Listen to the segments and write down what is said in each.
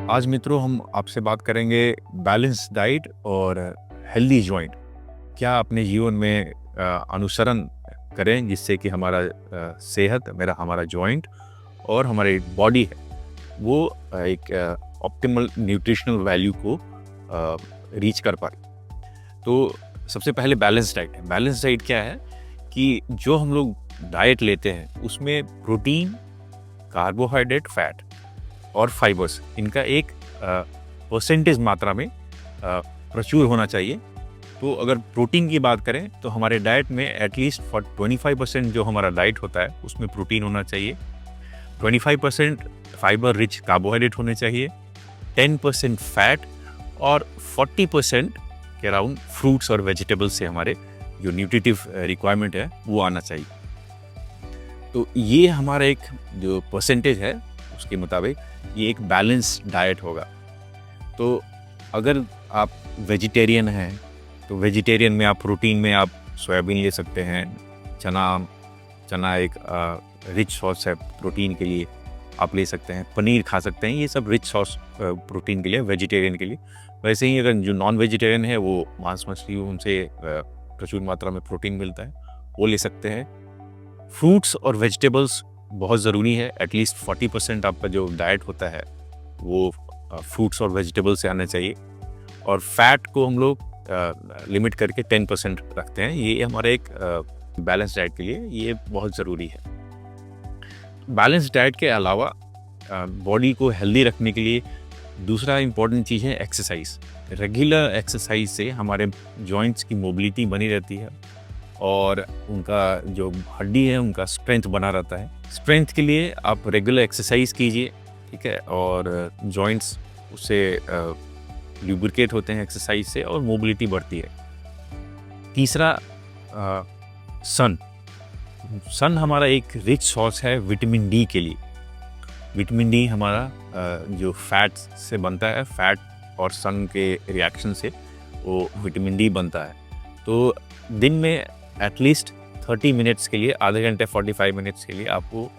आज मित्रों हम आपसे बात करेंगे बैलेंस डाइट और हेल्दी जॉइंट क्या अपने जीवन में अनुसरण करें जिससे कि हमारा सेहत हमारा जॉइंट और हमारी बॉडी है वो एक ऑप्टिमल न्यूट्रिशनल वैल्यू को रीच कर पाए। तो सबसे पहले बैलेंस डाइट है। बैलेंस डाइट क्या है कि जो हम लोग डाइट लेते हैं उसमें प्रोटीन, कार्बोहाइड्रेट, फैट और फाइबर्स इनका एक परसेंटेज मात्रा में प्रचुर होना चाहिए। तो अगर प्रोटीन की बात करें तो हमारे डाइट में एटलीस्ट 25% जो हमारा डाइट होता है उसमें प्रोटीन होना चाहिए, 25% फाइबर रिच कार्बोहाइड्रेट होने चाहिए, 10% फैट और 40% के अराउंड फ्रूट्स और वेजिटेबल्स से हमारे जो न्यूट्रिटिव रिक्वायरमेंट है वो आना चाहिए। तो ये हमारा एक जो परसेंटेज है उसके मुताबिक ये एक बैलेंस डाइट होगा। तो अगर आप वेजिटेरियन हैं तो वेजिटेरियन में आप प्रोटीन में आप सोयाबीन ले सकते हैं, चना एक रिच सॉर्स है प्रोटीन के लिए, आप ले सकते हैं, पनीर खा सकते हैं, ये सब रिच सॉर्स प्रोटीन के लिए वेजिटेरियन के लिए। वैसे ही अगर जो नॉन वेजिटेरियन है वो मांस मछली, उनसे प्रचुर मात्रा में प्रोटीन मिलता है, वो ले सकते हैं। फ्रूट्स और वेजिटेबल्स बहुत ज़रूरी है, एटलीस्ट 40% आपका जो डाइट होता है वो फ्रूट्स और वेजिटेबल से आना चाहिए। और फैट को हम लोग लिमिट करके 10% रखते हैं। ये हमारे एक बैलेंस डाइट के लिए ये बहुत ज़रूरी है। बैलेंस डाइट के अलावा बॉडी को हेल्दी रखने के लिए दूसरा इम्पॉर्टेंट चीज़ है एक्सरसाइज। रेगुलर एक्सरसाइज से हमारे जॉइंट्स की मोबिलिटी बनी रहती है और उनका जो हड्डी है उनका स्ट्रेंथ बना रहता है। स्ट्रेंथ के लिए आप रेगुलर एक्सरसाइज कीजिए, ठीक है, और जॉइंट्स उससे लुब्रिकेट होते हैं एक्सरसाइज से और मोबिलिटी बढ़ती है। तीसरा सन हमारा एक रिच सोर्स है विटामिन डी के लिए। विटामिन डी हमारा जो फैट से बनता है, फैट और सन के रिएक्शन से वो विटामिन डी बनता है। तो दिन में एटलीस्ट 30 मिनट्स के लिए, आधे घंटे 45 मिनट्स के लिए आपको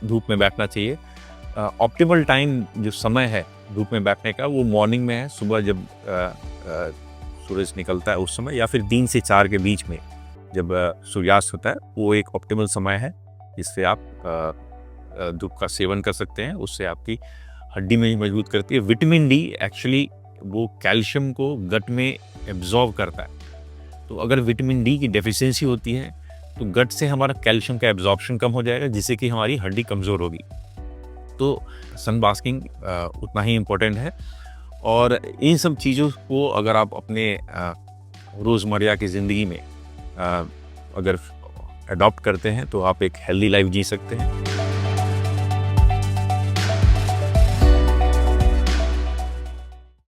धूप में बैठना चाहिए। ऑप्टिमल टाइम जो समय है धूप में बैठने का वो मॉर्निंग में है, सुबह जब सूरज निकलता है उस समय, या फिर 3 से 4 के बीच में जब सूर्यास्त होता है, वो एक ऑप्टिमल समय है जिससे आप धूप का सेवन कर सकते हैं। उससे आपकी हड्डी में ही मजबूत करती है। विटामिन डी एक्चुअली वो कैल्शियम को गट में एब्जॉर्ब करता है। तो अगर विटामिन डी की डेफिशिएंसी होती है तो गट से हमारा कैल्शियम का एब्जॉर्प्शन कम हो जाएगा, जिससे कि हमारी हड्डी कमज़ोर होगी। तो सन बास्किंग उतना ही इम्पोर्टेंट है। और इन सब चीज़ों को अगर आप अपने रोज़मर्रा की ज़िंदगी में अगर अडॉप्ट करते हैं तो आप एक हेल्दी लाइफ जी सकते हैं।